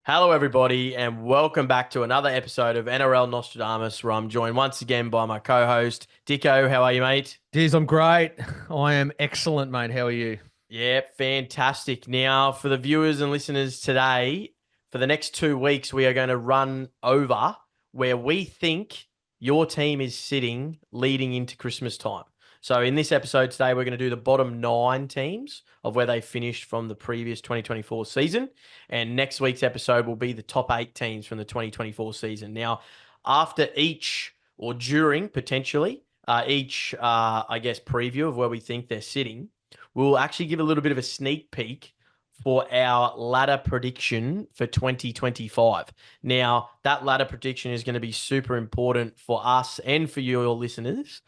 Hello, everybody, and welcome back to another episode of NRL Nostradamus, where I'm joined once again by my co-host, Dicko. How are you, mate? Diz, I'm great. I am excellent, mate. How are you? Yeah, fantastic. Now, for the viewers and listeners today, for the next 2 weeks, we are going to run over where we think your team is sitting leading into Christmas time. So, in this episode today, we're going to do the bottom 9 teams of where they finished from the previous 2024 season. And next week's episode will be the top 8 teams from the 2024 season. Now, after each or during potentially each, I guess, preview of where we think they're sitting, we'll actually give a little bit of a sneak peek for our ladder prediction for 2025. Now, that ladder prediction is going to be super important for us and for your listeners,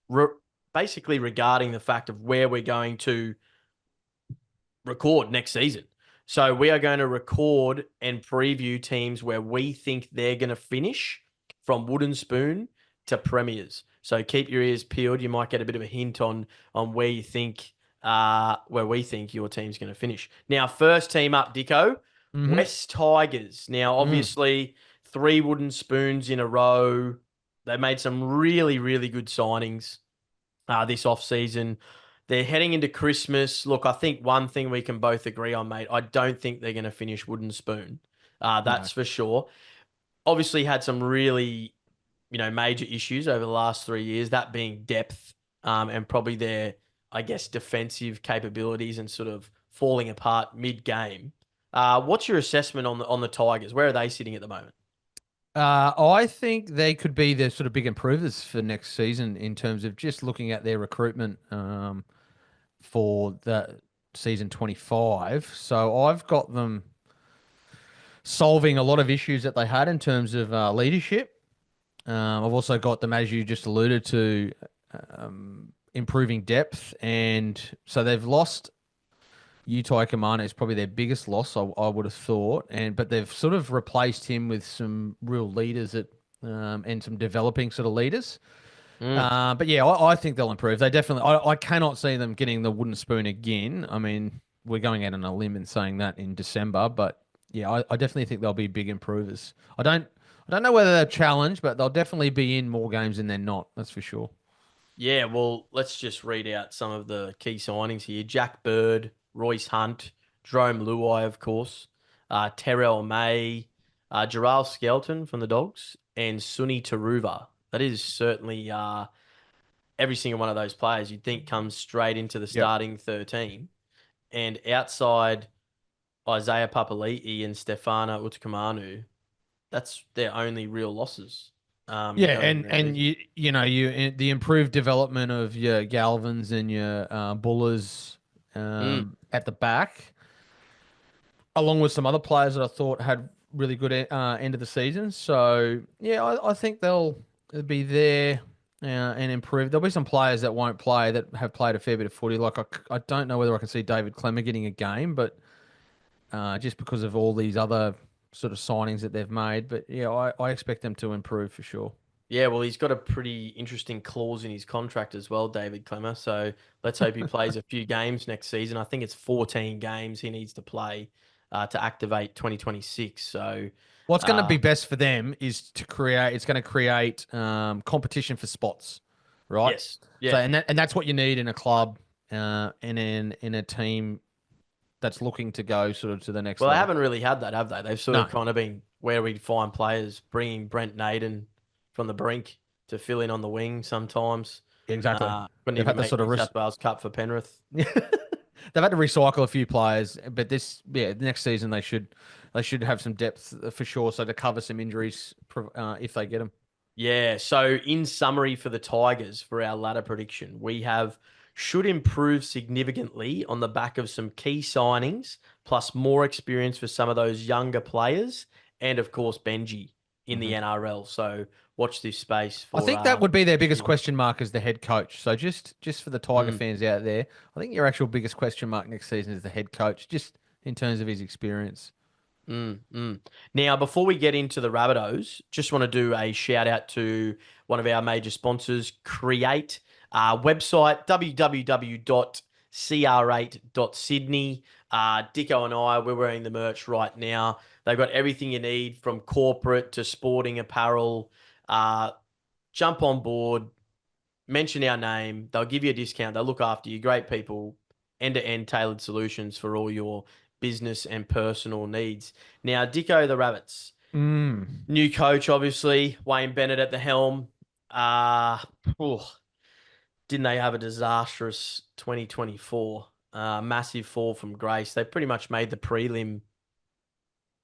re- basically regarding the fact of where we're going to record next season. So we are going to record and preview teams where we think they're going to finish from wooden spoon to premiers. So keep your ears peeled. You might get a bit of a hint on where you think where we think your team's going to finish. Now, first team up, Dicko, Mm-hmm. West Tigers. Now, obviously, 3 wooden spoons in a row. They made some really, really good signings this off season. They're heading into Christmas. Look, I think one thing we can both agree on, mate. I don't think they're going to finish wooden spoon. No. That's for sure. Obviously, had some really major issues over the last 3 years, that being depth and probably their, I guess, defensive capabilities and sort of falling apart mid-game. What's your assessment on the Tigers? Where are they sitting at the moment? I think they could be the sort of big improvers for next season in terms of just looking at their recruitment for the season 25. So I've got them solving a lot of issues that they had in terms of leadership. I've also got them, as you just alluded to, improving depth. And so they've lost Utai Kamana is probably their biggest loss, I would have thought, but they've sort of replaced him with some real leaders and some developing sort of leaders. Mm. But yeah, I think they'll improve. They definitely. I cannot see them getting the wooden spoon again. I mean, we're going out on a limb and saying that in December, but yeah, I definitely think they'll be big improvers. I don't know whether they're challenged, but they'll definitely be in more games than they're not. That's for sure. Yeah, well, let's just read out some of the key signings here. Jack Bird, Royce Hunt, Jerome Luai, of course, Terrell May, Jaral Skelton from the Dogs, and Sunny Taruva. That is certainly every single one of those players you'd think comes straight into the Yep. starting 13. And outside Isaiah Papali'i and Stefano Utkamanu, that's their only real losses Yeah, going and around and these. the improved development of your Galvins and your Bullers Mm. at the back, along with some other players that I thought had really good end of the season. So yeah, I think they'll be there and improve. There'll be some players that won't play that have played a fair bit of footy. Like I don't know whether I can see David Clemmer getting a game, but just because of all these other sort of signings that they've made. But yeah, I expect them to improve for sure. Yeah, well, he's got a pretty interesting clause in his contract as well, David Clemmer. So let's hope he plays a few games next season. I think it's 14 games he needs to play to activate 2026. So, What's going to uh, be best for them is to create. It's going to create competition for spots, right? yes, So, yeah. and that's what you need in a club, and in a team that's looking to go sort of to the next Well, they level. haven't really had that, have they? They've sort of No, kind of been where we find players bringing Brent Naden from the brink to fill in on the wing sometimes. exactly. Couldn't They've even had to make sort of New South Wales Cup for Penrith. they've had to recycle a few players, but next season they should have some depth for sure, so to cover some injuries if they get them. Yeah. So, in summary for the Tigers, for our ladder prediction, we have should improve significantly on the back of some key signings, plus more experience for some of those younger players, and of course, Benji in the hmm NRL. So, watch this space I for think that would be their biggest season. question mark as the head coach. So just for the Tiger Mm. fans out there, I think your actual biggest question mark next season is the head coach, just in terms of his experience. Now, before we get into the Rabbitohs, just want to do a shout out to one of our major sponsors, Create, website www.cr8.sydney. Dicko and I, we're wearing the merch right now. They've got everything you need from corporate to sporting apparel. Uh, jump on board, mention our name. They'll give you a discount. They'll look after you. Great people, end-to-end tailored solutions for all your business and personal needs. Now, Dicko the Rabbits, Mm. new coach, obviously, Wayne Bennett at the helm. Uh, oh, didn't they have a disastrous 2024? Massive fall from grace. They pretty much made the prelim.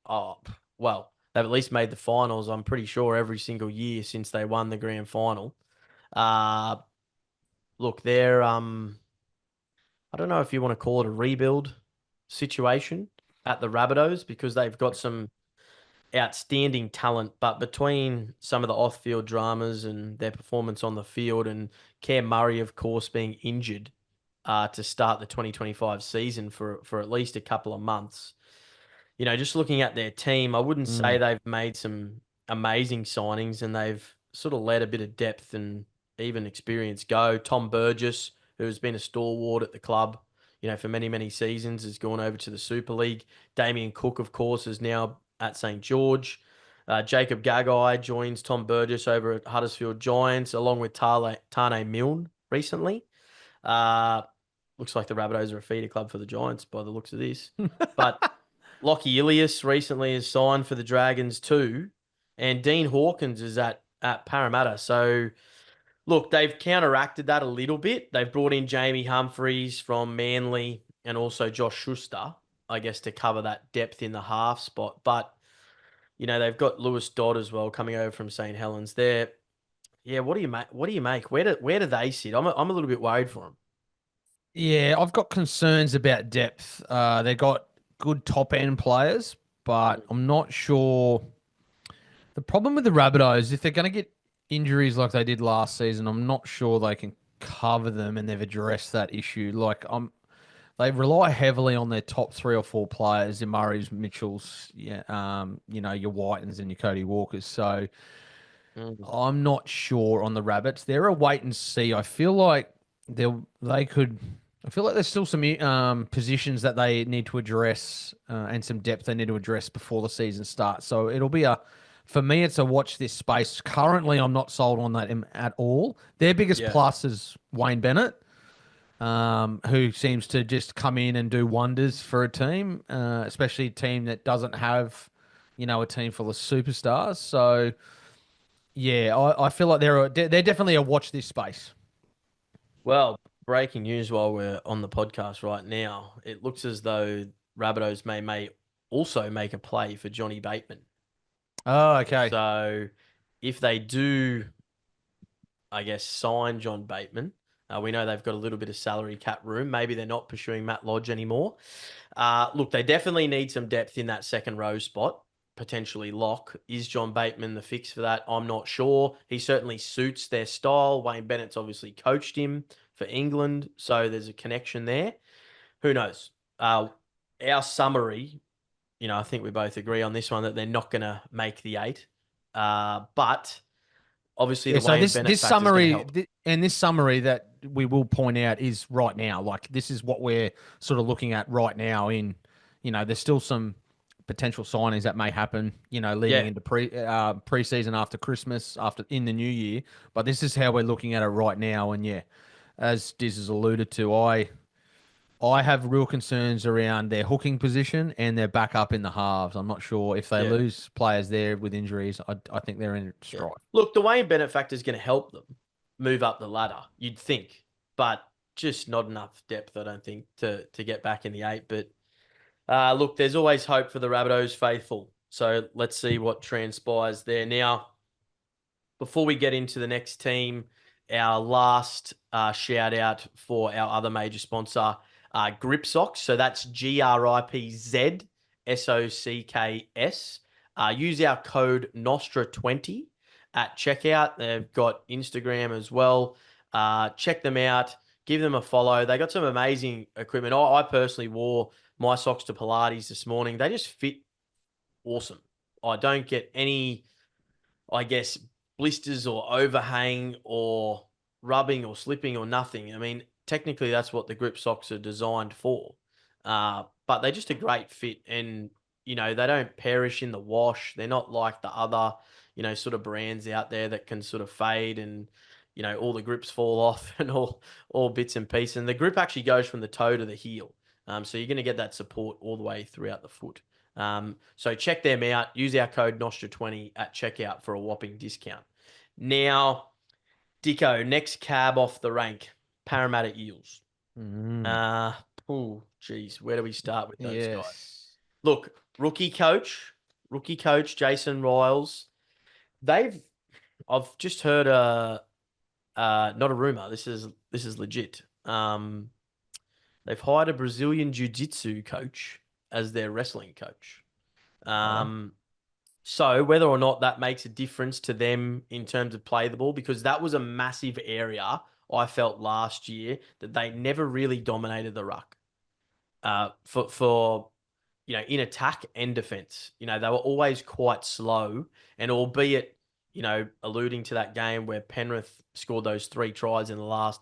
Oh, well, they've at least made the finals, I'm pretty sure, every single year since they won the grand final. Uh, look, they're I don't know if you want to call it a rebuild situation at the Rabbitohs because they've got some outstanding talent, but between some of the off-field dramas and their performance on the field, and Cam Murray, of course, being injured to start the 2025 season for at least a couple of months, just looking at their team, I wouldn't say Mm. they've made some amazing signings, and they've sort of let a bit of depth and even experience go. Tom Burgess, who's been a stalwart at the club, for many, many seasons, has gone over to the Super League. Damien Cook, of course, is now at St. George. Jacob Gagai joins Tom Burgess over at Huddersfield Giants, along with Tane Milne recently. Uh, looks like the Rabbitohs are a feeder club for the Giants by the looks of this. But Lockie Ilias recently has signed for the Dragons too, and Dean Hawkins is at Parramatta. So look, they've counteracted that a little bit. They've brought in Jamie Humphreys from Manly and also Josh Schuster, I guess, to cover that depth in the half spot. But they've got Lewis Dodd as well coming over from St Helens. There, yeah. What do you make? What do you make? Where do they sit? I'm a little bit worried for them. Yeah, I've got concerns about depth. They got good top end players, but I'm not sure. The problem with the Rabbitohs, if they're going to get injuries like they did last season, I'm not sure they can cover them, and they've addressed that issue. They rely heavily on their top 3 or 4 players, your Murrays, Mitchells, yeah, your Whitens and your Cody Walkers. So Mm. I'm not sure on the Rabbits. They're a wait and see. I feel like they could. I feel like there's still some positions that they need to address and some depth they need to address before the season starts. So it'll be for me, it's a watch this space. Currently, I'm not sold on that at all. Their biggest Yeah. plus is Wayne Bennett, who seems to just come in and do wonders for a team, especially a team that doesn't have, a team full of superstars. So yeah, I feel like they're definitely a watch this space. Well, breaking news while we're on the podcast right now. It looks as though Rabbitohs may also make a play for Johnny Bateman. Oh, okay. So if they do, I guess, sign John Bateman, we know they've got a little bit of salary cap room. Maybe they're not pursuing Matt Lodge anymore. Look, they definitely need some depth in that second row spot. Potentially lock. Is John Bateman the fix for that? I'm not sure. He certainly suits their style. Wayne Bennett's obviously coached him for England, so there's a connection there. Who knows? Our summary, I think we both agree on this one that they're not going to make the 8. But obviously Yeah, the so Wayne this Bennett this factor is going to summary help. and this summary that we will point out is right now. Like this is what we're sort of looking at right now. There's still some potential signings that may happen. Leading Yeah. into preseason after Christmas, after in the new year. But this is how we're looking at it right now. And yeah, as Diz has alluded to, I have real concerns around their hooking position and their backup in the halves. I'm not sure if they Yeah. lose players there with injuries. I think they're in Yeah. strife. Look, the Wayne Bennett factor is going to help them move up the ladder, you'd think, but just not enough depth, I don't think, to get back in the 8. But look, there's always hope for the Rabbitohs faithful. So let's see what transpires there. Now, before we get into the next team, our last shout out for our other major sponsor, Grip Socks. So that's GRIPZSOCKS. Use our code Nostra20 at checkout. They've got Instagram as well. Check them out. Give them a follow. They got some amazing equipment. I personally wore my socks to Pilates this morning. They just fit awesome. I don't get any, I guess, blisters or overhang or rubbing or slipping or nothing. I mean, technically, that's what the grip socks are designed for. but they're just a great fit. And, they don't perish in the wash. They're not like the other, sort of brands out there that can sort of fade and, all the grips fall off and all bits and pieces. And the grip actually goes from the toe to the heel. So you're going to get that support all the way throughout the foot. So check them out. Use our code Nostra20 at checkout for a whopping discount. Now, Dicko, next cab off the rank, Parramatta Eels. Mm. Oh, geez, where do we start with those guys? Yes. Look, rookie coach Jason Riles. I've just heard not a rumor. This is legit. They've hired a Brazilian jiu-jitsu coach as their wrestling coach. Oh. So whether or not that makes a difference to them in terms of play the ball, because that was a massive area I felt last year that they never really dominated the ruck. For in attack and defense, they were always quite slow, and albeit, alluding to that game where Penrith scored those 3 tries in the last,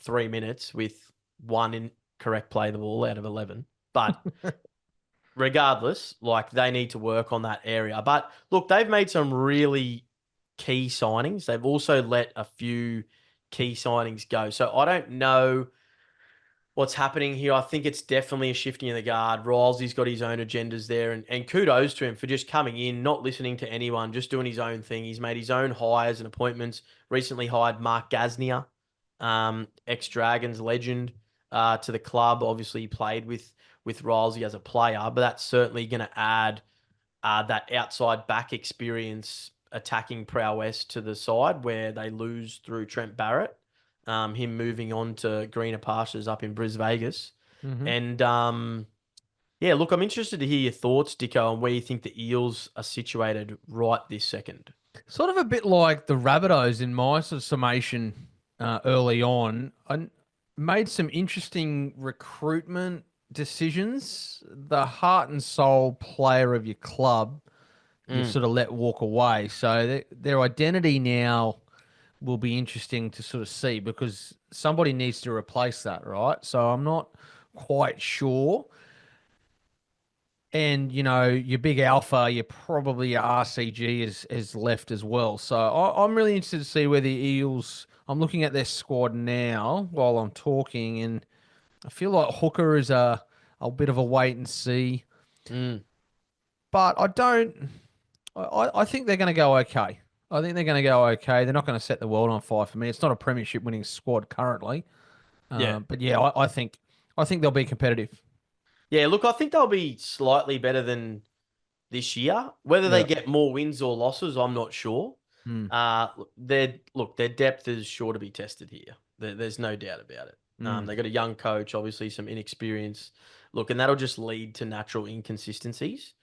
3 minutes with one incorrect play the ball out of 11. But regardless, like they need to work on that area. But look, they've made some really key signings. They've also let a few key signings go. So I don't know what's happening here. I think it's definitely a shifting of the guard. Rilesy's got his own agendas there, and kudos to him for just coming in, not listening to anyone, just doing his own thing. He's made his own hires and appointments. Recently hired Mark Gasnier, ex-Dragons legend, to the club. Obviously, he played with Rilesy as a player, but that's certainly going to add that outside back experience, attacking prowess to the side where they lose through Trent Barrett, him moving on to greener pastures up in Bris Vegas. Mm-hmm. And yeah, look, I'm interested to hear your thoughts, Dicko, on where you think the Eels are situated right this second. Sort of a bit like the Rabbitohs in my sort of summation early on. I made some interesting recruitment decisions. The heart and soul player of your club, you sort of let walk away. So their identity now will be interesting to sort of see because somebody needs to replace that, right? So I'm not quite sure. And your big alpha, you probably your RCG is left as well. So I'm really interested to see where the Eels. I'm looking at their squad now while I'm talking, and I feel like Hooker is a bit of a wait and see. Mm. But I don't. I think they're going to go okay. I think they're going to go okay. They're not going to set the world on fire for me. It's not a premiership winning squad currently. Yeah. But yeah, I think they'll be competitive. Yeah, look, I think they'll be slightly better than this year. Whether they Yeah. get more wins or losses, I'm not sure. Mm. Their depth is sure to be tested here. There's no doubt about it. Mm. They got a young coach, obviously some inexperience. Look, and that'll just lead to natural inconsistencies.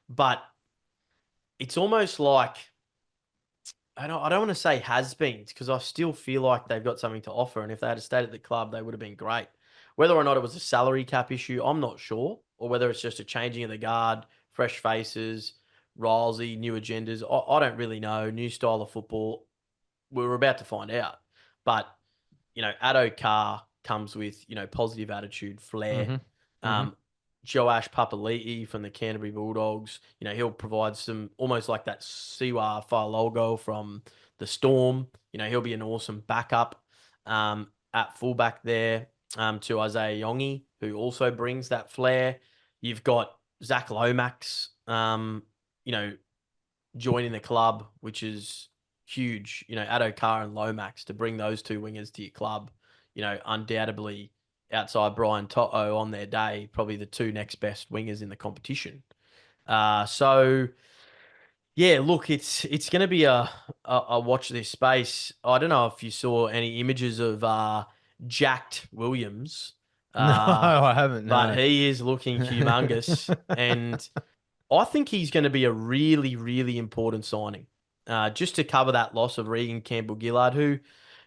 But it's almost like I don't want to say has-beens because I still feel like they've got something to offer. And if they had stayed at the club, they would have been great. Whether or not it was a salary cap issue, I'm not sure. Or whether it's just a changing of the guard, fresh faces, Rilesy, new agendas. I don't really know. New style of football. We're about to find out. But, Addo Carr comes with, positive attitude, flair. Mm-hmm. Mm-hmm. Joash Papali'i from the Canterbury Bulldogs. He'll provide some almost like that Siwa Fa'alogo from the Storm. He'll be an awesome backup at fullback there to Isaiah Yongi, who also brings that flair. You've got Zach Lomax, joining the club, which is huge. Addo Carr and Lomax to bring those two wingers to your club. Undoubtedly outside Brian To'o on their day, probably the 2 next best wingers in the competition. So yeah, look, it's going to be a watch this space. I don't know if you saw any images of Jacked Williams, No, I haven't. but No. he is looking humongous, and I think he's going to be a really, really important signing, just to cover that loss of Regan Campbell-Gillard, who,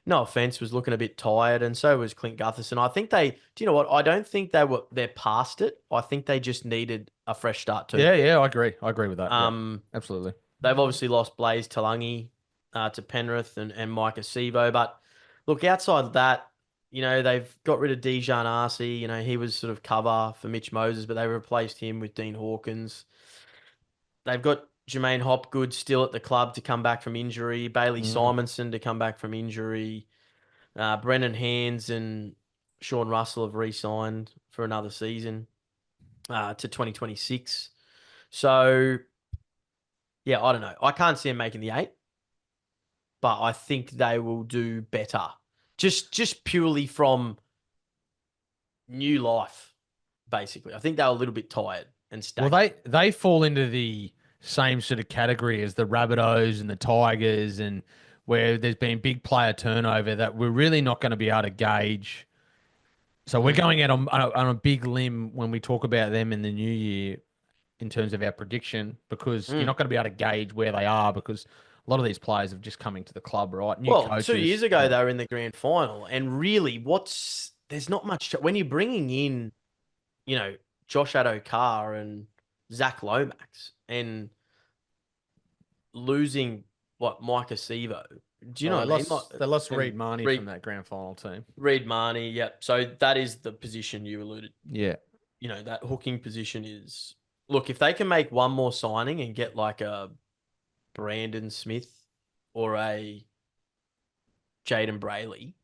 no offense, was looking a bit tired, and so was Clint Gutherson. I think do you know what? I don't think they're past it. I think they just needed a fresh start too. Yeah, I agree. I agree with that. Yeah, absolutely. They've obviously lost Blaze Talangi to Penrith and Mike Acevo, but look, outside of that, they've got rid of Dijon Arcee. He was sort of cover for Mitch Moses, but they replaced him with Dean Hawkins. They've got Jermaine Hopgood still at the club to come back from injury. Bailey Mm. Simonson to come back from injury. Brennan Hands and Sean Russell have re-signed for another season to 2026. So, yeah, I don't know. I can't see them making the 8, but I think they will do better. Just purely from new life, basically. I think they were a little bit tired and Well, stagnant. they fall into the same sort of category as the Rabbitohs and the Tigers, and where there's been big player turnover that we're really not going to be able to gauge. So we're Mm. going out on a big limb when we talk about them in the new year in terms of our prediction, because you're Mm. not going to be able to gauge where they are, because a lot of these players have just coming to the club, right? New Well, 2 years coaches. ago Yeah. they were in the grand final, and really, there's not much when you're bringing in, Josh Adokar and Zach Lomax, and losing Micah Sevo. Do you Well, know what I mean? they lost And Reed Marnie from Reed that grand final team. Reed Marnie, yep. So that is the position you alluded. Yeah. That hooking position is, look, if they can make one more signing and get like a Brandon Smith or a Jaden Brayley,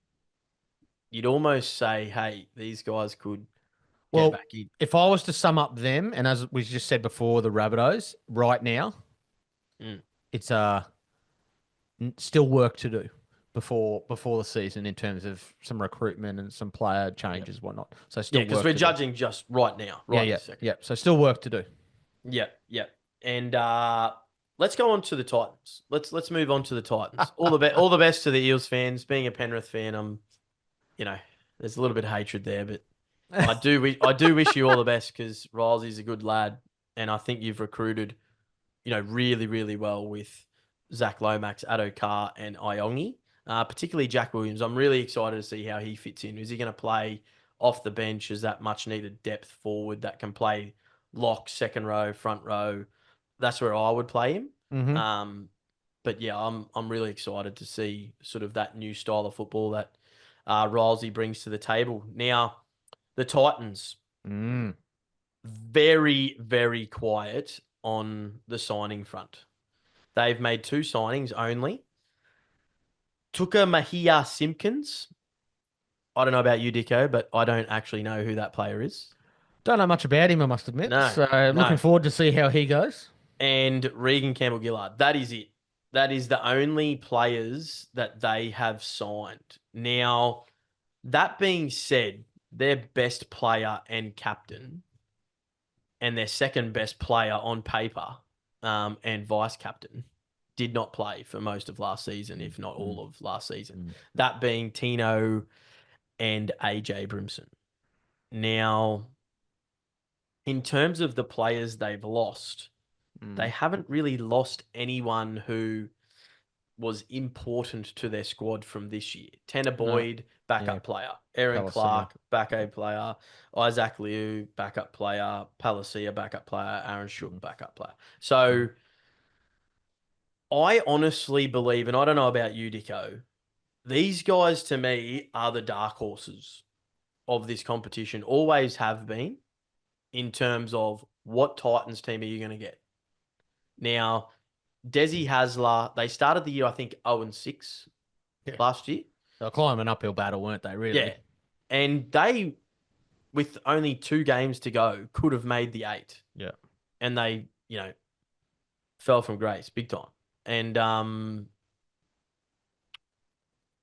you'd almost say, hey, these guys could get Well, back in. if I was to sum up them, and as we just said before, the Rabbitohs right now, Mm, it's still work to do before the season in terms of some recruitment and some player yep. changes, whatnot. So Yeah, still because work we're to do. judging just right now, Yeah, right yeah, this second. yeah. So still work to do. Yep, yep. And let's go on to the Titans. Let's move on to the Titans. All the best to the Eels fans. Being a Penrith fan, you know, there's a little bit of hatred there, but I do wish you all the best because Rilesy's a good lad, and I think you've recruited, really, really well with Zach Lomax, Addo and Iongi, particularly Jack Williams. I'm really excited to see how he fits in. Is he going to play off the bench as that much needed depth forward that can play lock, second row, front row? That's where I would play him. Mm-hmm. But yeah, I'm really excited to see sort of that new style of football that Rilesy brings to the table. Now, the Titans, Mm. very, very quiet on the signing front. They've made 2 signings only. Tuka Mahia Simpkins. I don't know about you, Dicko, but I don't actually know who that player is. Don't know much about him, I must admit. No, So looking no. forward to see how he goes. And Regan Campbell Gillard. That is it. That is the only players that they have signed. Now, that being said, their best player and captain, and their second best player on paper, and vice captain, did not play for most of last season, if not all of last season. Mm. That being Tino and AJ Brimson. Now, in terms of the players they've lost, they Mm. haven't really lost anyone who was important to their squad from this year. Tanner No. Boyd, Yeah. backup player. Aaron Palasia. Clark, backup player. Isaac Liu, backup player. Palasia, backup player. Aaron Shook, backup player. So I honestly believe, and I don't know about you, Dicko, these guys to me are the dark horses of this competition, always have been, in terms of what Titans team are you going to get. Now, Desi Hasler, they started the year, I think, 0-6 Yeah. last year. They're climbing an uphill battle, weren't they, really? Yeah. And they, with only 2 games to go, could have made the 8. Yeah. And they, fell from grace big time. And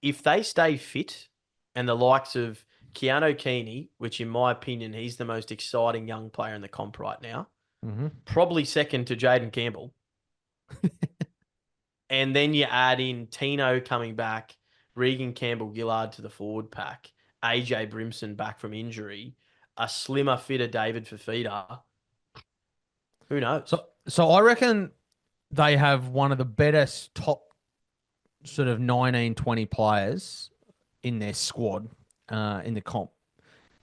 if they stay fit and the likes of Keanu Keeney, which in my opinion, he's the most exciting young player in the comp right now, Mm-hmm. probably second to Jaden Campbell. And then you add in Tino coming back, Regan Campbell Gillard to the forward pack, AJ Brimson back from injury, a slimmer, fitter David Fafita. Who knows? So I reckon they have one of the best top sort of 19, 20 players in their squad in the comp.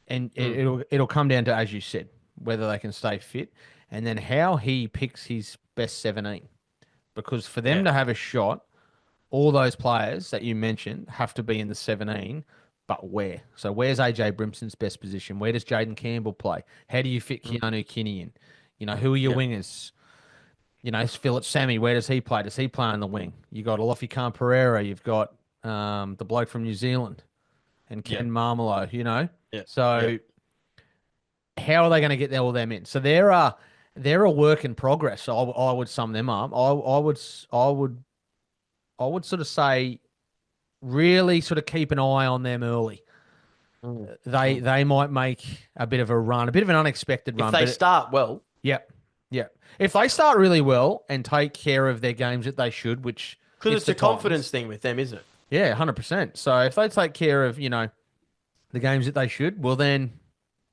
And it'll come down to, as you said, whether they can stay fit and then how he picks his best 17. Because for them Yeah. to have a shot, all those players that you mentioned have to be in the 17 but where? So where's AJ Brimson's best position? Where does Jaden Campbell play? How do you fit Mm. Keanu Kinney in? Who are your Yep. wingers? Philip Sammy, where does he play? Does he play on the wing? You got Alofi Khan Pereira. You've got the bloke from New Zealand and Yep. Ken Marmelo, Yep. So Yep. how are they going to get all them in? So they're a work in progress. So I would sum them up. I would sort of say really sort of keep an eye on them early. Mm. They Mm. they might make a bit of a run, a bit of an unexpected If run, they but start well, yep, yep. If they start really well and take care of their games that they should, which because it's it's the a confidence Titans, thing with them, isn't it? yeah, 100%. So if they take care of the games that they should, well then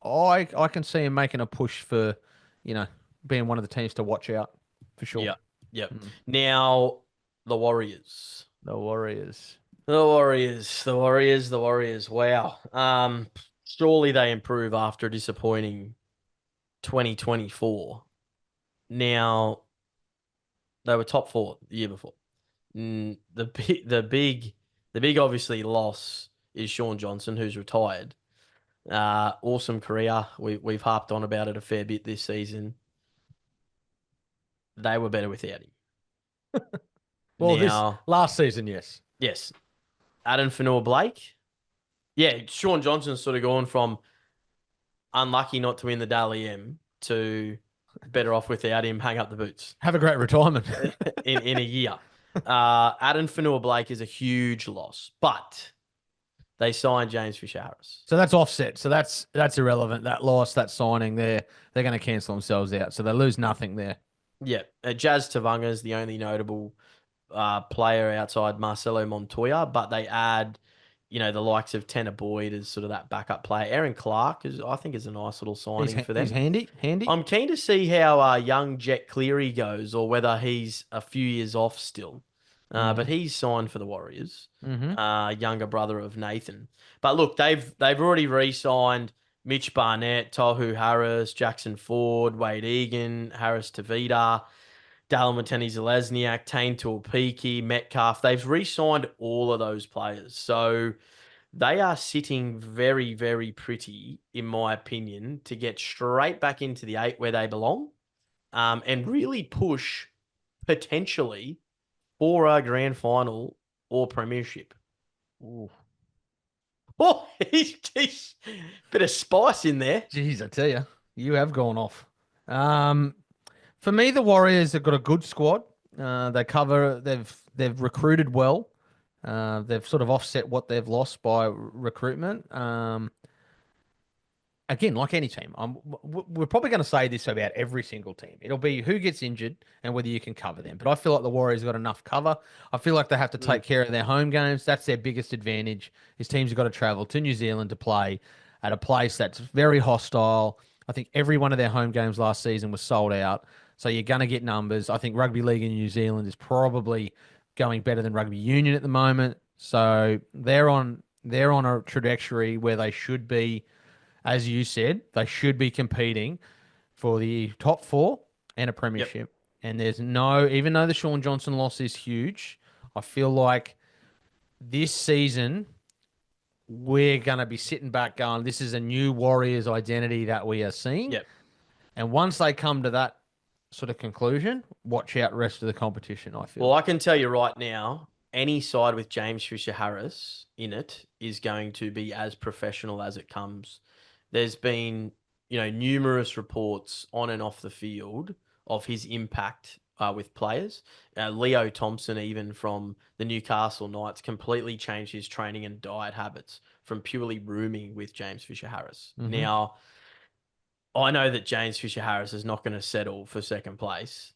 I can see them making a push for you know being one of the teams to watch out for sure. Yeah. Yep. Mm. Now the Warriors. The Warriors. The Warriors. The Warriors. The Warriors. Wow. Surely they improve after a disappointing 2024. Now they were top four the year before. The big obviously loss is Sean Johnson, who's retired. Awesome career. We've harped on about it a fair bit this season. They were better without him. Well, this Now, last season, yes. yes, Adam Fanua-Blake. Yeah, Sean Johnson's sort of gone from unlucky not to win the Dally M to better off without him. Hang up the boots Have a great retirement. in a year. Adam Fanua-Blake is a huge loss, but they signed James Fisher-Harris. So that's offset. So that's irrelevant. That loss, that signing, they're going to cancel themselves out. So they lose nothing there. Yeah, Jazz Tavanga is the only notable player outside Marcelo Montoya, but they add, the likes of Tanner Boyd as sort of that backup player. Aaron Clark I think is a nice little signing for them. He's handy, handy. I'm keen to see how young Jet Cleary goes, or whether he's a few years off still. But he's signed for the Warriors. Younger brother of Nathan. But look, they've already re-signed Mitch Barnett, Tohu Harris, Jackson Ford, Wade Egan, Harris Tavita, Dale Mateni-Zelezniak, Tane Tuapiki, Metcalf. They've re-signed all of those players. So they are sitting very, very pretty, in my opinion, to get straight back into the 8 where they belong, and really push potentially for a grand final or premiership. Ooh. Oh, he's bit of spice in there. Jeez, I tell you, you have gone off. For me, the Warriors have got a good squad. They've recruited well. They've sort of offset what they've lost by recruitment. Again, like any team, we're probably going to say this about every single team. It'll be who gets injured and whether you can cover them. But I feel like the Warriors got enough cover. I feel like they have to take care of their home games. That's their biggest advantage. His teams have got to travel to New Zealand to play at a place that's very hostile. I think every one of their home games last season was sold out. So you're going to get numbers. I think rugby league in New Zealand is probably going better than rugby union at the moment. So they're on a trajectory where they should be. As you said, they should be competing for the top 4 and a premiership. Yep. And even though the Sean Johnson loss is huge, I feel like this season we're going to be sitting back going, this is a new Warriors identity that we are seeing. Yep. And once they come to that sort of conclusion, watch out the rest of the competition, I feel. Well, I can tell you right now, any side with James Fisher-Harris in it is going to be as professional as it comes. There's been, numerous reports on and off the field of his impact with players. Leo Thompson, even from the Newcastle Knights, completely changed his training and diet habits from purely rooming with James Fisher-Harris. Mm-hmm. Now, I know that James Fisher-Harris is not going to settle for second place.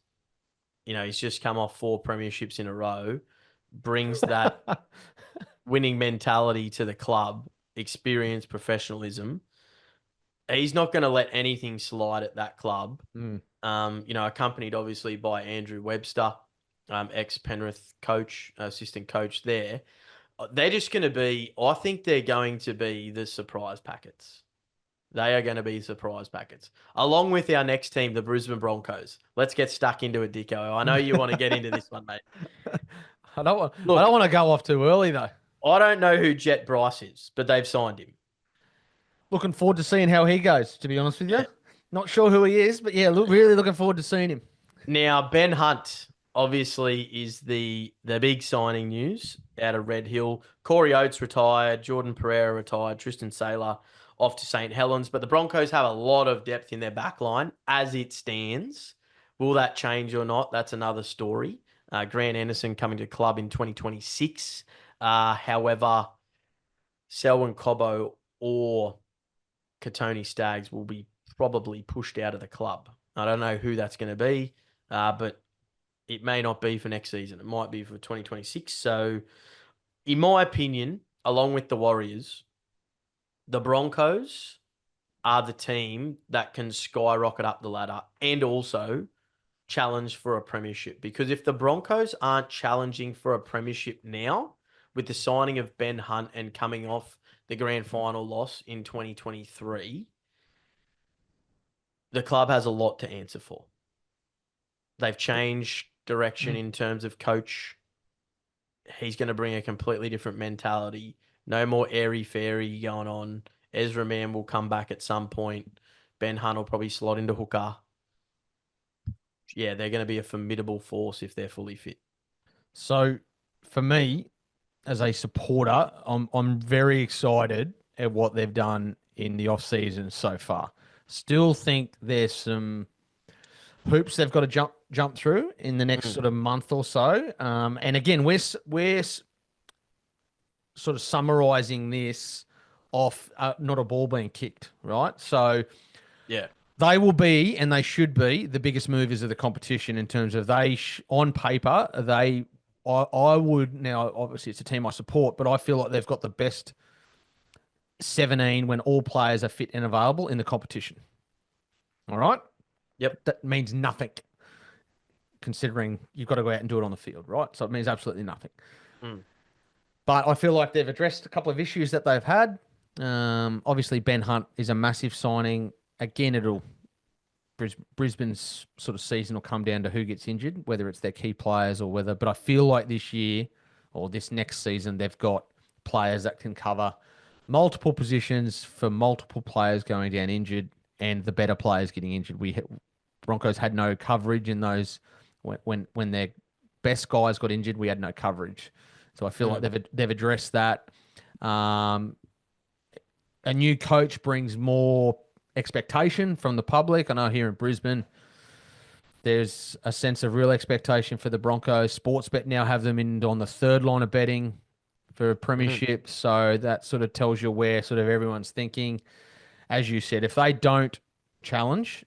He's just come off 4 premierships in a row, brings that winning mentality to the club, experience, professionalism. He's not going to let anything slide at that club. Accompanied obviously by Andrew Webster, ex-Penrith coach, assistant coach there. They're just going to be, I think they're going to be the surprise packets. They are going to be surprise packets. Along with our next team, the Brisbane Broncos. Let's get stuck into it, Dicko. I know you want to get into this one, mate. I don't want to go off too early, though. I don't know who Jet Bryce is, but they've signed him. Looking forward to seeing how he goes, to be honest with you. Not sure who he is, but yeah, really looking forward to seeing him. Now, Ben Hunt obviously is the big signing news out of Red Hill. Corey Oates retired, Jordan Pereira retired, Tristan Saylor off to St. Helens. But the Broncos have a lot of depth in their back line as it stands. Will that change or not? That's another story. Grant Anderson coming to club in 2026. However, Selwyn Cobbo or Katoni Staggs will be probably pushed out of the club. I don't know who that's going to be, but it may not be for next season. It might be for 2026. So, in my opinion, along with the Warriors, the Broncos are the team that can skyrocket up the ladder and also challenge for a premiership. Because if the Broncos aren't challenging for a premiership now, with the signing of Ben Hunt and coming off the grand final loss in 2023, the club has a lot to answer for. They've changed direction in terms of coach. He's going to bring a completely different mentality. No more airy-fairy going on. Ezra Mann will come back at some point. Ben Hunt will probably slot into hooker. Yeah, they're going to be a formidable force if they're fully fit. So, for me, as a supporter, I'm very excited at what they've done in the off season so far. Still think there's some hoops they've got to jump through in the next sort of month or so. And again, we're sort of summarizing this off not a ball being kicked, right? So Yeah. they will be, and they should be, the biggest movers of the competition in terms of on paper, I would now, obviously it's a team I support, but I feel like they've got the best 17 when all players are fit and available in the competition. All right? Yep. That means nothing considering you've got to go out and do it on the field, right? So it means absolutely nothing. But I feel like they've addressed a couple of issues that they've had. Obviously, Ben Hunt is a massive signing. Again, Brisbane's sort of season will come down to who gets injured, whether it's their key players or whether. But I feel like this year or this next season, they've got players that can cover multiple positions for multiple players going down injured, and the better players getting injured. Broncos had no coverage in those when their best guys got injured. We had no coverage, so I feel like they've addressed that. A new coach brings more expectation from the public. I know here in Brisbane, there's a sense of real expectation for the Broncos. Sportsbet now have them on the third line of betting for a premiership. So that sort of tells you where sort of everyone's thinking. As you said, if they don't challenge,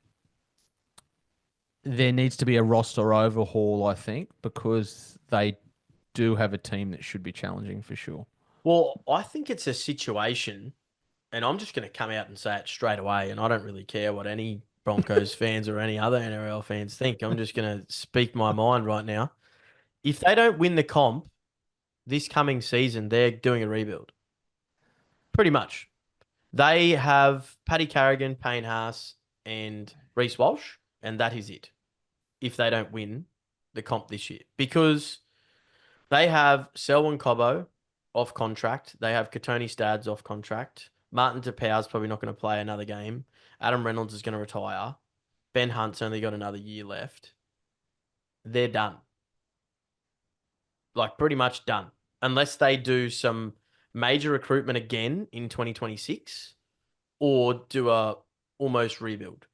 there needs to be a roster overhaul, I think, because they do have a team that should be challenging for sure. Well, I think it's a situation, and I'm just going to come out and say it straight away, and I don't really care what any Broncos fans or any other NRL fans think. I'm just going to speak my mind right now. If they don't win the comp this coming season, they're doing a rebuild. Pretty much. They have Paddy Carrigan, Payne Haas, and Reece Walsh, and that is it. If they don't win the comp this year. Because they have Selwyn Cobbo off contract. They have Katoni Staggs off contract. Martin Tapau's probably not going to play another game. Adam Reynolds is going to retire. Ben Hunt's only got another year left. They're done. Like, pretty much done. Unless they do some major recruitment again in 2026 or do a almost rebuild.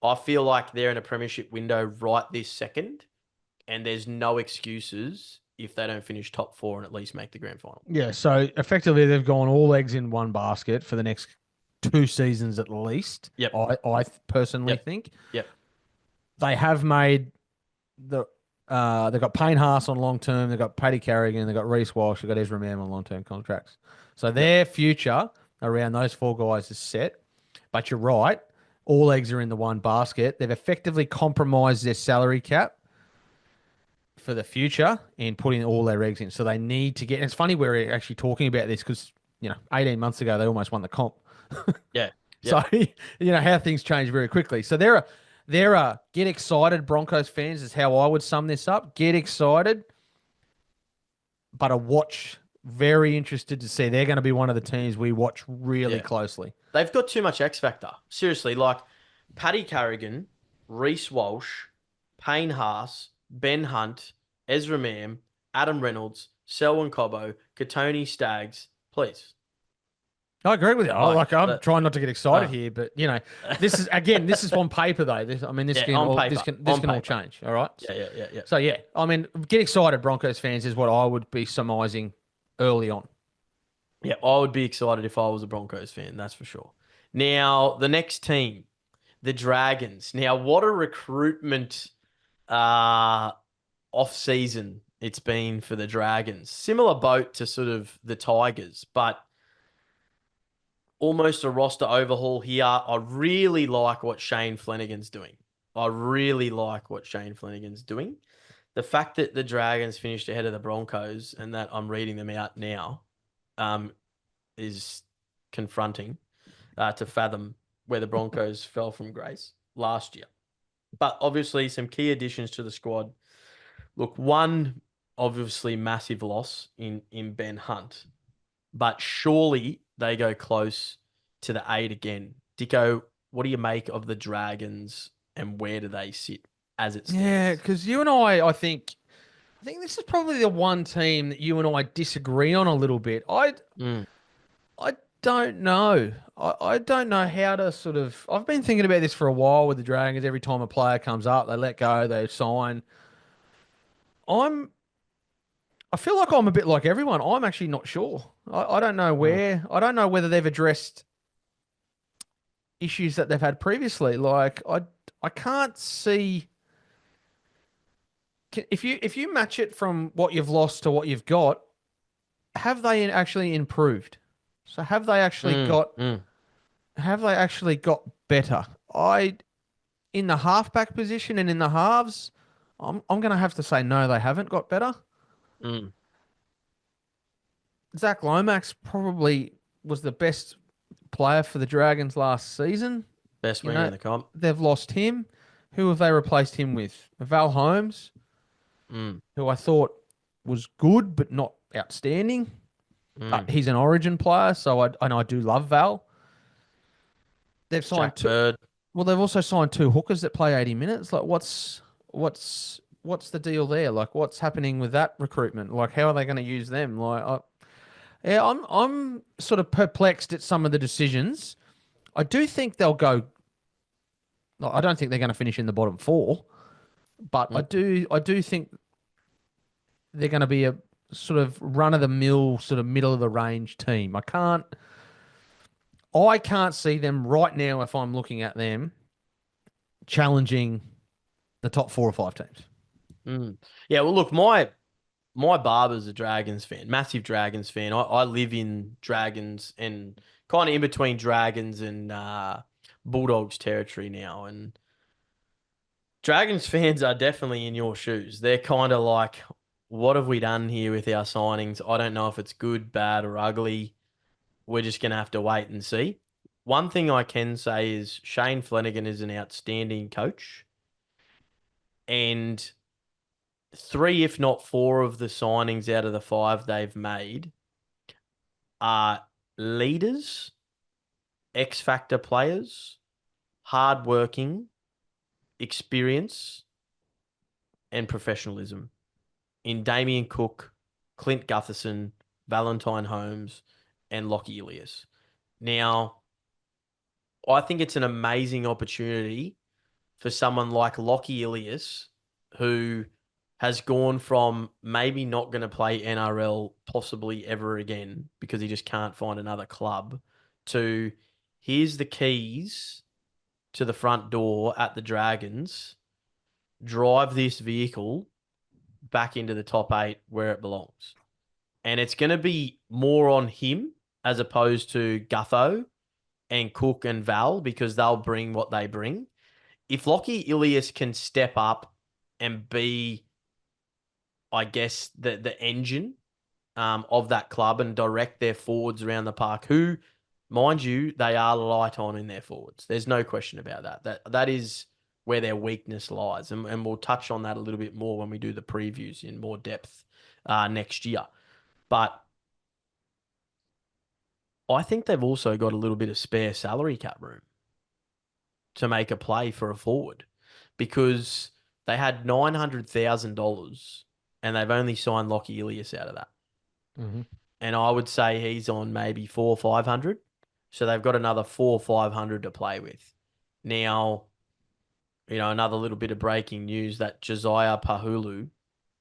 I feel like they're in a premiership window right this second, and there's no excuses if they don't finish top four and at least make the grand final. Yeah, so effectively they've gone all eggs in one basket for the next 2 seasons at least. Yep. I personally think. Yep. They have made they've got Payne Haas on long term, they've got Paddy Carrigan, they've got Reece Walsh, they've got Ezra Mann on long term contracts. So their future around those 4 guys is set. But you're right, all eggs are in the one basket. They've effectively compromised their salary cap for the future and putting all their eggs in. So they need to get, and it's funny we're actually talking about this because, 18 months ago, they almost won the comp. Yeah. So, how things change very quickly. So they're a get excited Broncos fans is how I would sum this up. Get excited, but a watch very interested to see. They're going to be one of the teams we watch really Yeah. closely. They've got too much X factor. Seriously, like Paddy Carrigan, Reece Walsh, Payne Haas, Ben Hunt, Ezra Mam, Adam Reynolds, Selwyn Cobbo, Katoni Staggs. Please. I agree with you. Like I'm that. trying not to get excited here, but this is again, this is on paper though. This Yeah, can on all paper. this On can all paper. change. All right. Yeah. So yeah, I mean, get excited, Broncos fans, is what I would be surmising early on. Yeah, I would be excited if I was a Broncos fan, that's for sure. Now, the next team, the Dragons. Now, what a recruitment uh off season it's been for the Dragons. Similar boat to sort of the Tigers, but almost a roster overhaul here. I really like what Shane Flanagan's doing. I really like what Shane Flanagan's doing. The fact that the Dragons finished ahead of the Broncos and that I'm reading them out now um, is confronting to fathom where the Broncos fell from grace last year. But obviously, some key additions to the squad. Look, one obviously massive loss in Ben Hunt, but surely they go close to the 8 again. Dicko, what do you make of the Dragons and where do they sit as it Yeah, stands? because you and I think this is probably the one team that you and I disagree on a little bit. Mm, I don't know. I don't know how to sort of. I've been thinking about this for a while with the Dragons. Every time a player comes up, they let go, they sign. I'm. I feel like I'm a bit like everyone. I'm actually not sure. I don't know mm, where. I don't know whether they've addressed issues that they've had previously. Like I can't see if you match it from what you've lost to what you've got. Have they actually improved? So mm. have they actually got better? I in the halfback position and in the halves, I'm going to have to say no, they haven't got better. Mm. Zach Lomax probably was the best player for the Dragons last season. Best You winger know, in the comp. they've lost him. Who have they replaced him with? Val Holmes, Mm, who I thought was good but not outstanding. mm. He's an Origin player, so I do love Val. They've signed Jack two. Bird. Well, they've also signed two hookers that play 80 minutes. Like, what's the deal there? Like, what's happening with that recruitment? Like, how are they going to use them? Yeah, I'm sort of perplexed at some of the decisions. I do think they'll go. I don't think they're going to finish in the bottom four, but Mm. I do think they're going to be a sort of run of the mill, sort of middle of the range team. I can't see them right now if I'm looking at them challenging the top 4 or 5 teams. Mm. Yeah, well, look, my barber's a Dragons fan, massive Dragons fan. I live in Dragons and kind of in between Dragons and Bulldogs territory now. And Dragons fans are definitely in your shoes. They're kind of like, what have we done here with our signings? I don't know if it's good, bad, or ugly. We're just going to have to wait and see. One thing I can say is Shane Flanagan is an outstanding coach. And 3, if not 4, of the signings out of the 5 they've made are leaders, X factor players, hardworking, experience, and professionalism in Damien Cook, Clint Gutherson, Valentine Holmes, and Lockie Ilias. Now, I think it's an amazing opportunity for someone like Lockie Ilias, who has gone from maybe not going to play NRL possibly ever again because he just can't find another club, to here's the keys to the front door at the Dragons, drive this vehicle back into the top 8 where it belongs. And it's going to be more on him as opposed to Gutho and Cook and Val because they'll bring what they bring. If Lockie Ilias can step up and be, I guess, the engine of that club and direct their forwards around the park, who, mind you, they are light on in their forwards. There's no question about that. That is where their weakness lies. And we'll touch on that a little bit more when we do the previews in more depth next year. But I think they've also got a little bit of spare salary cap room to make a play for a forward because they had $900,000 and they've only signed Lockie Ilias out of that. Mm-hmm. And I would say he's on maybe 400 or 500. So they've got another 400 or 500 to play with. Now, another little bit of breaking news that Josiah Pahulu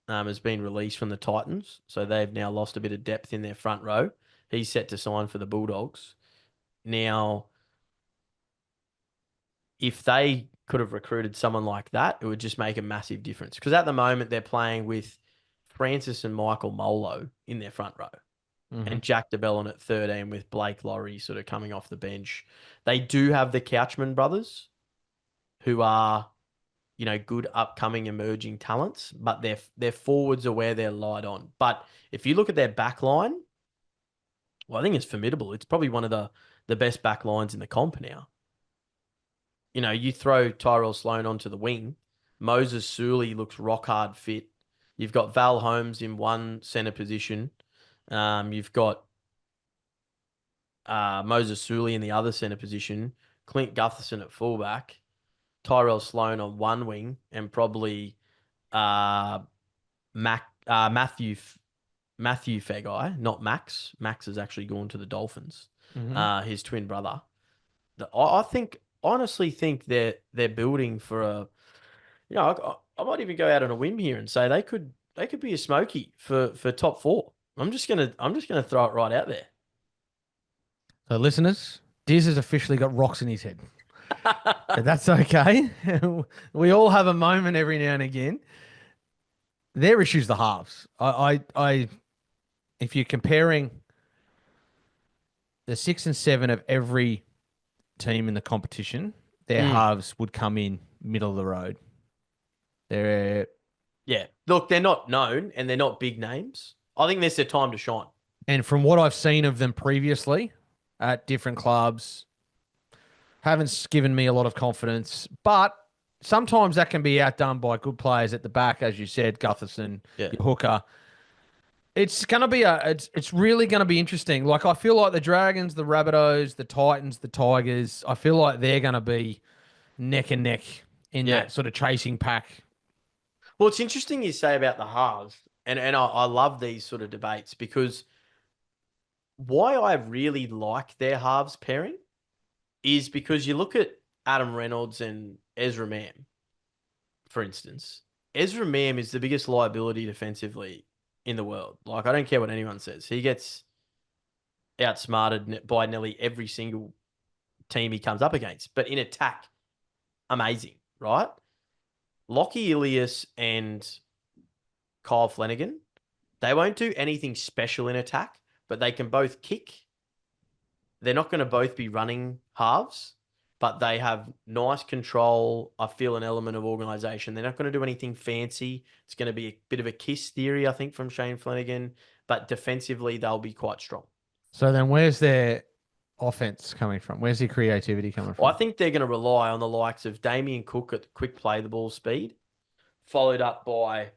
has been released from the Titans. So they've now lost a bit of depth in their front row. He's set to sign for the Bulldogs. Now, if they could have recruited someone like that, it would just make a massive difference. Because at the moment, they're playing with Francis and Michael Molo in their front row Mm-hmm. and Jack DeBellin at 13 with Blake Laurie sort of coming off the bench. They do have the Couchman brothers who are, good upcoming emerging talents, but their forwards are where they're light on. But if you look at their back line, well, I think it's formidable. It's probably one of the best back lines in the comp now. You throw Tyrell Sloan onto the wing. Moses Suli looks rock hard fit. You've got Val Holmes in one centre position. You've got Moses Suli in the other centre position. Clint Gutherson at fullback. Tyrell Sloan on one wing, and probably uh, Matthew Fegai, not Max. Max has actually gone to the Dolphins. Mm-hmm. His twin brother. I honestly think they're building for a. I might even go out on a whim here and say they could be a smoky for top four. I'm just gonna throw it right out there. So, listeners, Diz has officially got rocks in his head. But that's okay. We all have a moment every now and again. Their issue's the halves. If you're comparing the 6 and 7 of every team in the competition, their halves would come in middle of the road. They're Yeah. Look, they're not known and they're not big names. I think this is their time to shine. And from what I've seen of them previously at different clubs, haven't given me a lot of confidence. But sometimes that can be outdone by good players at the back, as you said, Gutherson, Yeah. your hooker. It's gonna be it's really gonna be interesting. Like I feel like the Dragons, the Rabbitohs, the Titans, the Tigers, I feel like they're gonna be neck and neck in Yeah. that sort of chasing pack. Well, it's interesting you say about the halves, and I love these sort of debates because why I really like their halves pairing is because you look at Adam Reynolds and Ezra Mam, for instance. Ezra Mam is the biggest liability defensively in the world. Like, I don't care what anyone says. He gets outsmarted by nearly every single team he comes up against. But in attack, amazing, right? Lockie Ilias and Kyle Flanagan, they won't do anything special in attack, but they can both kick. They're not going to both be running halves, but they have nice control. I feel an element of organisation. They're not going to do anything fancy. It's going to be a bit of a kiss theory, I think, from Shane Flanagan, but defensively, they'll be quite strong. So then where's their offense coming from? Where's the creativity coming from? Well, I think they're going to rely on the likes of Damien Cook at quick play the ball speed, followed up by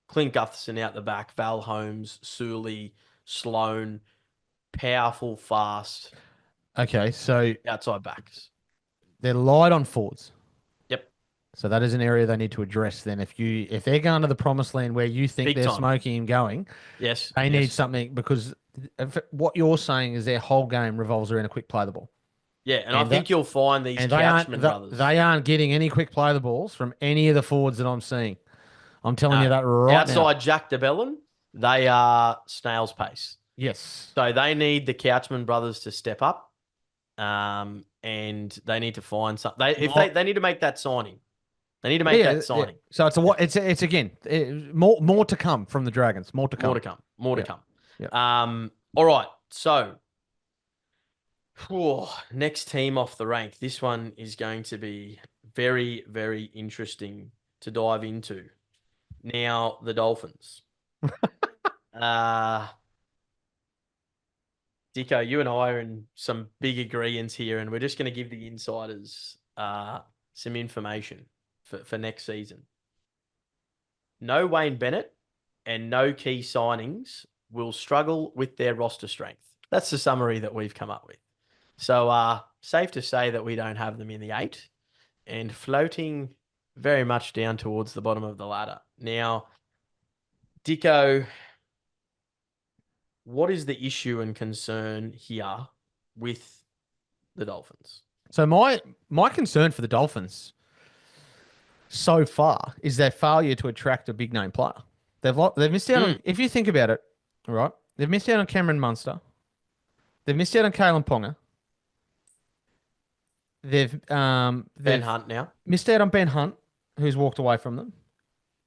Clint Gutherson out the back, Val Holmes, Suli, Sloan, powerful, fast, Okay, so outside backs. they're light on forwards. Yep. So that is an area they need to address then. If they're going to the promised land where you think Big they're time. smoking and going, Yes. they yes. need something because what you're saying is their whole game revolves around a quick play the ball. Yeah, and I think you'll find these And Couchman brothers. they aren't getting any quick play the balls from any of the forwards that I'm seeing. I'm telling you that right outside now. Jack DeBellin, they are snail's pace. Yes. So they need the Couchman brothers to step up, and they need to find something. They need to make that signing. They need to make that signing. So it's again more to come from the Dragons. More to come. More to come. Yeah. All right. So, next team off the rank. This one is going to be very, very interesting to dive into. Now, the Dolphins. Dicko, you and I are in some big agreements here, and we're just going to give the insiders some information for next season. No Wayne Bennett and no key signings will struggle with their roster strength. That's the summary that we've come up with. So, safe to say that we don't have them in the 8 and floating very much down towards the bottom of the ladder. Now, Dicko, what is the issue and concern here with the Dolphins? So my concern for the Dolphins so far is their failure to attract a big name player. They've missed out on, if you think about it, right? They've missed out on Cameron Munster. They've missed out on Kalen Ponga. Ben Hunt now. Missed out on Ben Hunt, who's walked away from them.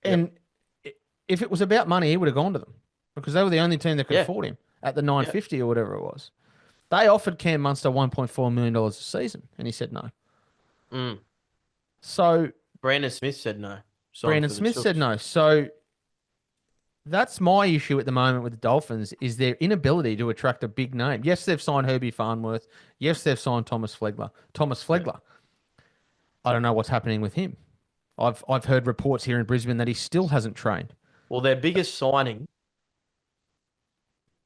Yep. And if it was about money, he would have gone to them because they were the only team that could afford him at the 950 or whatever it was. They offered Cam Munster $1.4 million a season, and he said no. So Brandon Smith said no. Brandon Smith said no. So that's my issue at the moment with the Dolphins is their inability to attract a big name. Yes, they've signed Herbie Farnworth. Yes, they've signed Thomas Flegler. I don't know what's happening with him. I've heard reports here in Brisbane that he still hasn't trained. Well, their biggest signing,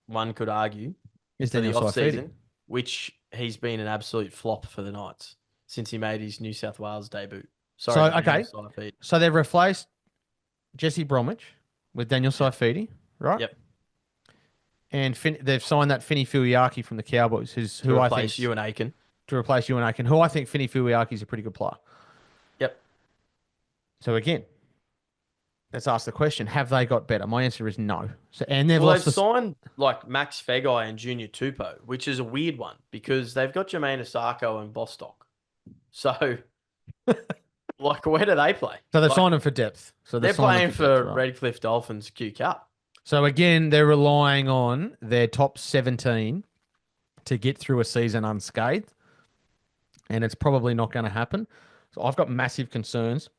one could argue, is for the off-season, which he's been an absolute flop for the Knights since he made his New South Wales debut. So they've replaced Jesse Bromwich with Daniel Saifidi, right? Yep. And they've signed that Finny Fuiaki from the Cowboys, who I think Ewan Aiken. To replace Ewan Aiken, who I think Finny Fuiaki is a pretty good player. Yep. So again, let's ask the question: have they got better? My answer is no. So they've signed like Max Fegai and Junior Tupou, which is a weird one because they've got Jermaine Asako and Bostock. So, like, where do they play? So they've signed them for depth. So they're playing for depth, right? Redcliffe Dolphins Q Cup. So again, they're relying on their top 17 to get through a season unscathed, and it's probably not going to happen. So I've got massive concerns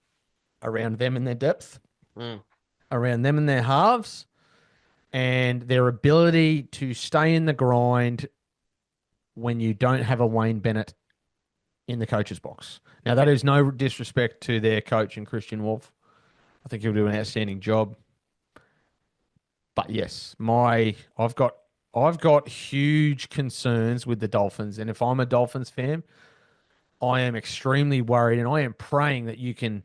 around them and their depth, around them and their halves, and their ability to stay in the grind when you don't have a Wayne Bennett in the coach's box. Now, that is no disrespect to their coach and Christian Wolf. I think he'll do an outstanding job. But yes, I've got huge concerns with the Dolphins, and if I'm a Dolphins fan, I am extremely worried, and I am praying that you can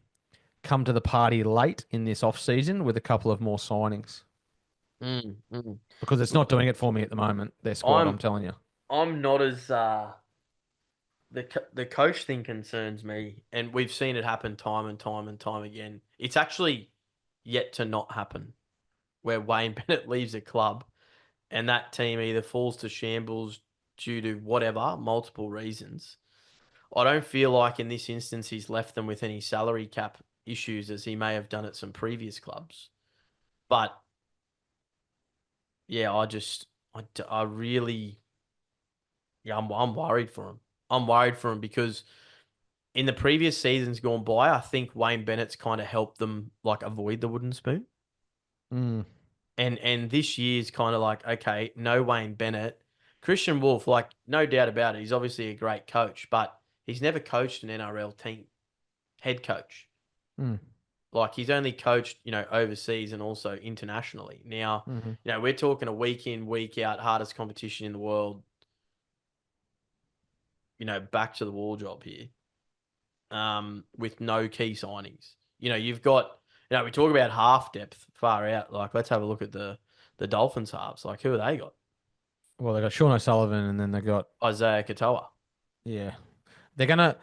come to the party late in this off season with a couple of more signings. Because it's not doing it for me at the moment. Their squad, I'm telling you. I'm not as the coach thing concerns me, and we've seen it happen time and time and time again. It's actually yet to not happen, where Wayne Bennett leaves a club, and that team either falls to shambles due to whatever multiple reasons. I don't feel like in this instance he's left them with any salary cap issues as he may have done at some previous clubs. But yeah, I really, I'm worried for him. I'm worried for him because in the previous seasons gone by, I think Wayne Bennett's kind of helped them like avoid the wooden spoon. And this year's kind of like, okay, no Wayne Bennett. Christian Wolf, like, no doubt about it, he's obviously a great coach, but he's never coached an NRL team, head coach. Like, he's only coached, overseas and also internationally. Now, we're talking a week in, week out, hardest competition in the world, back to the wall job here, with no key signings. You've got, we talk about half depth far out. Like, let's have a look at the Dolphins halves. Like, who have they got? Well, they got Sean O'Sullivan, and then they got Isaiah Katoa. Yeah, they're gonna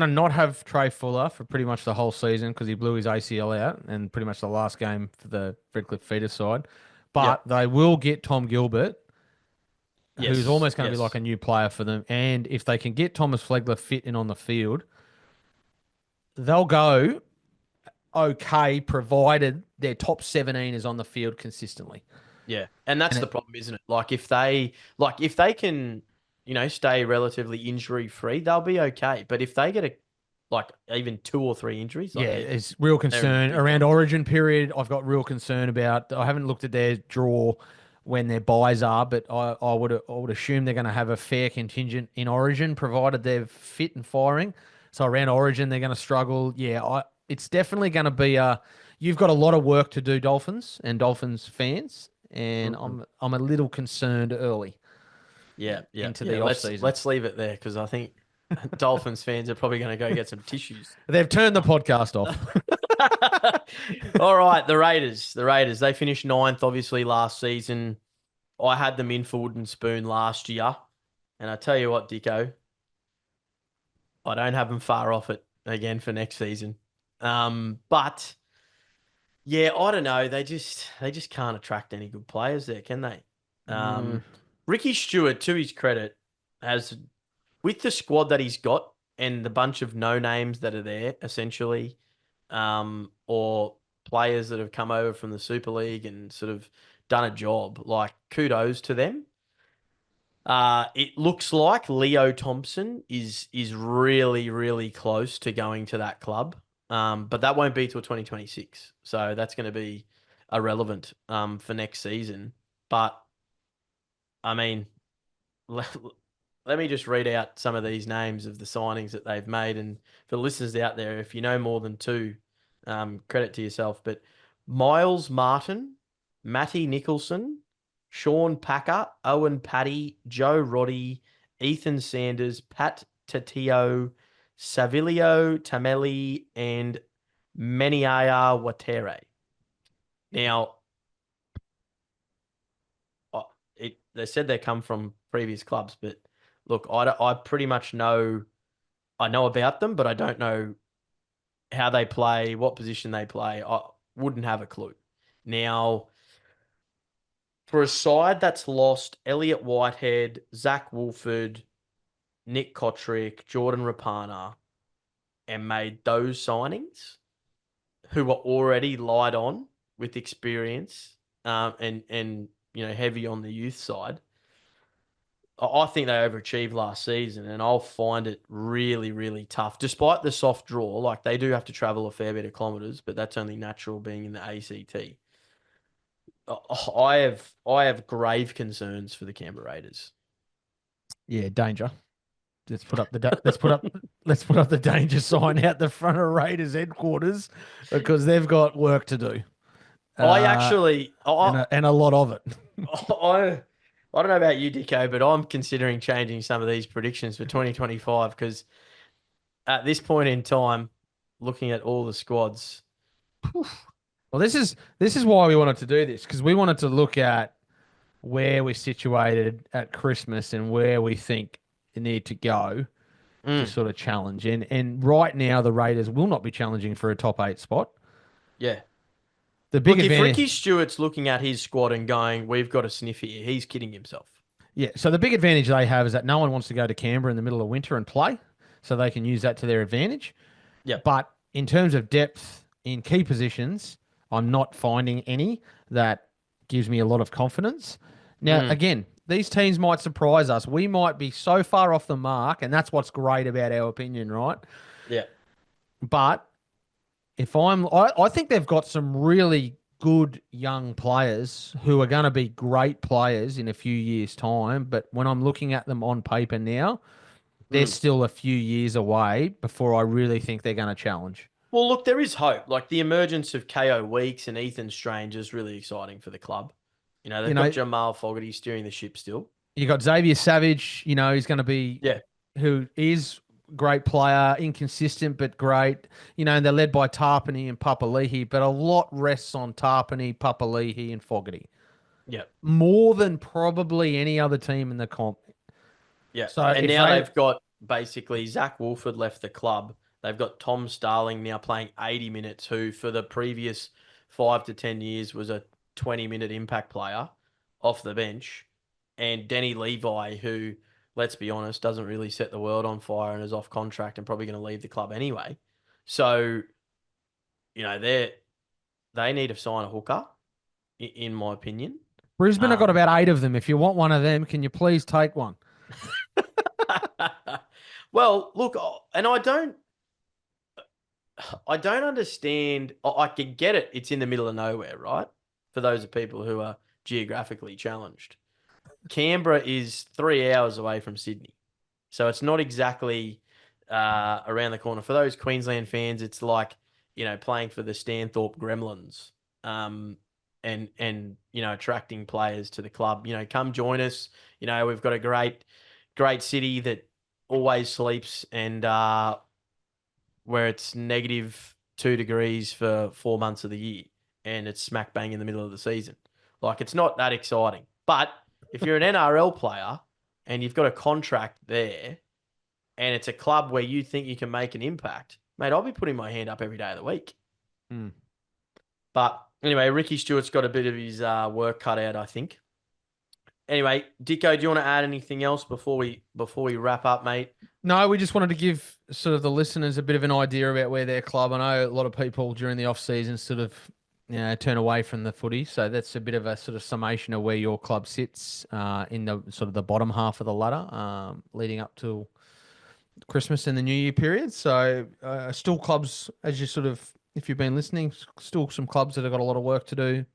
not have Trey Fuller for pretty much the whole season because he blew his ACL out, and pretty much the last game for the Redcliffe Feeder side. But they will get Tom Gilbert, who's almost going to be like a new player for them. And if they can get Thomas Flegler fit and on the field, they'll go okay, provided their top 17 is on the field consistently. Yeah, and that's the problem, isn't it? Like, if they can, stay relatively injury free, they'll be okay. But if they get even 2 or 3 injuries, it's real concern around Origin period. I've got real concern about. I haven't looked at their draw when their buys are, but I would assume they're going to have a fair contingent in Origin, provided they're fit and firing. So around Origin, they're going to struggle. Yeah, it's definitely going to be you've got a lot of work to do, Dolphins and Dolphins fans, and I'm a little concerned early. Yeah, yeah, into yeah. the off Let's season. let's leave it there because I think Dolphins fans are probably going to go get some tissues. They've turned the podcast off. All right, the Raiders. The Raiders. They finished ninth, obviously, last season. I had them in for wooden spoon last year, and I tell you what, Dicko, I don't have them far off it again for next season. But yeah, I don't know. They just can't attract any good players there, can they? Mm, Ricky Stewart, to his credit, has with the squad that he's got and the bunch of no names that are there, essentially, or players that have come over from the Super League and sort of done a job. Like kudos to them. It looks like Leo Thompson is really, really close to going to that club. But that won't be till 2026. So that's going to be irrelevant for next season. But I mean, let, let me just read out some of these names of the signings that they've made. And for the listeners out there, if you know more than two, credit to yourself. But Miles Martin, Matty Nicholson, Sean Packer, Owen Paddy, Joe Roddy, Ethan Sanders, Pat Tatio, Savilio Tameli, and Meniaya Watere. Now, they said they come from previous clubs, but look, I pretty much know I know about them, but I don't know how they play, what position they play. I wouldn't have a clue. Now, for a side that's lost Elliot Whitehead, Zach Wolford, Nick Kotrick, Jordan Rapana, and made those signings, who were already light on with experience, and heavy on the youth side. I think they overachieved last season, and I'll find it really, really tough. Despite the soft draw, like they do have to travel a fair bit of kilometres, but that's only natural being in the ACT. I have grave concerns for the Canberra Raiders. yeah, danger. Let's put up the danger sign out the front of Raiders headquarters because they've got work to do. I actually, And a lot of it. I don't know about you, Dicko, but I'm considering changing some of these predictions for 2025 because at this point in time, looking at all the squads, Well, this is why we wanted to do this because we wanted to look at where we're situated at Christmas and where we think you need to go to mm, sort of challenge. And right now, the Raiders will not be challenging for a top 8 spot. yeah. The big Look, if advantage, Ricky Stewart's looking at his squad and going, "We've got a sniff here," he's kidding himself. yeah. So the big advantage they have is that no one wants to go to Canberra in the middle of winter and play, so they can use that to their advantage. Yep. But in terms of depth in key positions, I'm not finding any that gives me a lot of confidence. Now, Mm, again, these teams might surprise us. We might be so far off the mark, and that's what's great about our opinion, right? yeah. But I think they've got some really good young players who are going to be great players in a few years' time. But when I'm looking at them on paper now, they're Mm. still a few years away before I really think they're going to challenge. Well, look, there is hope. Like the emergence of KO Weeks and Ethan Strange is really exciting for the club. You They've got know, Jamal Fogarty steering the ship still. you got Xavier Savage, he's going to be, Yeah. who is great player, inconsistent but great. And they're led by Tarpany and Papali'i, but a lot rests on Tarpany, Papali'i, and Fogarty. Yeah. More than probably any other team in the comp. Yeah. So And if now they, they've got basically Zach Wolford left the club. They've got Tom Starling now playing 80 minutes, who for the previous 5 to 10 years was a 20-minute impact player off the bench. And Denny Levi, who, let's be honest, doesn't really set the world on fire and is off contract and probably going to leave the club anyway. So, they need to sign a hooker, in my opinion. Brisbane have got Um, about 8 of them. If you want one of them, can you please take one? well, look, and I don't understand. I can get it. It's in the middle of nowhere, right? For those of people who are geographically challenged. Canberra is 3 hours away from Sydney. So it's not exactly around the corner. For those Queensland fans, it's like, playing for the Stanthorpe Gremlins. and attracting players to the club. Come join us. We've got a great city that always sleeps, and where it's -2 degrees for 4 months of the year, and it's smack bang in the middle of the season. Like, it's not that exciting. But if you're an NRL player and you've got a contract there, and it's a club where you think you can make an impact, mate, I'll be putting my hand up every day of the week. Mm. But anyway, Ricky Stewart's got a bit of his work cut out, I think. Anyway, Dicko, do you want to add anything else before we wrap up, mate? No, we just wanted to give sort of the listeners a bit of an idea about where their club. I know a lot of people during the off season sort of turn away from the footy, so that's a bit of a sort of summation of where your club sits in the sort of the bottom half of the ladder, leading up to Christmas and the New Year period. So still clubs, as you sort of, if you've been listening, still some clubs that have got a lot of work to do.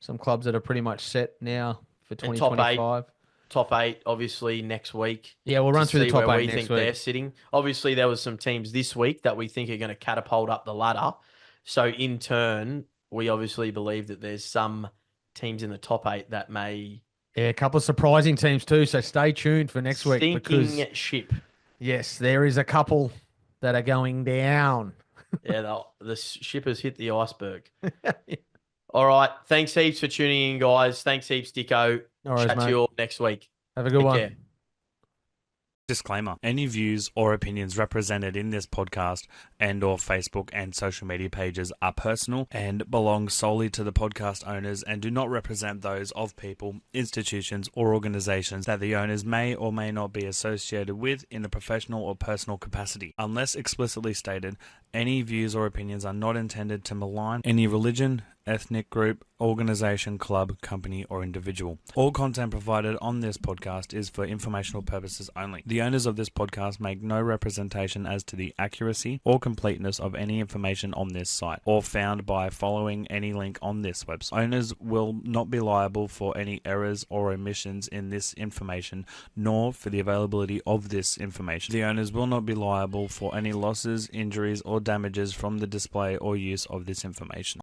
Some clubs that are pretty much set now for 2025. Top eight, obviously, next week. Yeah, we'll run through the top eight next think week. they're sitting. Obviously, there was some teams this week that we think are going to catapult up the ladder. So in turn, we obviously believe that there's some teams in the top eight that may... Yeah, a couple of surprising teams too. So stay tuned for next week. Sinking ship. Yes, there is a couple that are going down. Yeah, the ship has hit the iceberg. All right. Thanks heaps for tuning in, guys. Thanks heaps, Dicko. Chat to you all next week. Have a good one. Care. Disclaimer. Any views or opinions represented in this podcast and or Facebook and social media pages are personal and belong solely to the podcast owners and do not represent those of people, institutions or organizations that the owners may or may not be associated with in a professional or personal capacity. Unless explicitly stated, any views or opinions are not intended to malign any religion, ethnic group, organization, club, company, or individual. All content provided on this podcast is for informational purposes only. The owners of this podcast make no representation as to the accuracy or completeness of any information on this site or found by following any link on this website. Owners will not be liable for any errors or omissions in this information, nor for the availability of this information. The owners will not be liable for any losses, injuries, or damages from the display or use of this information.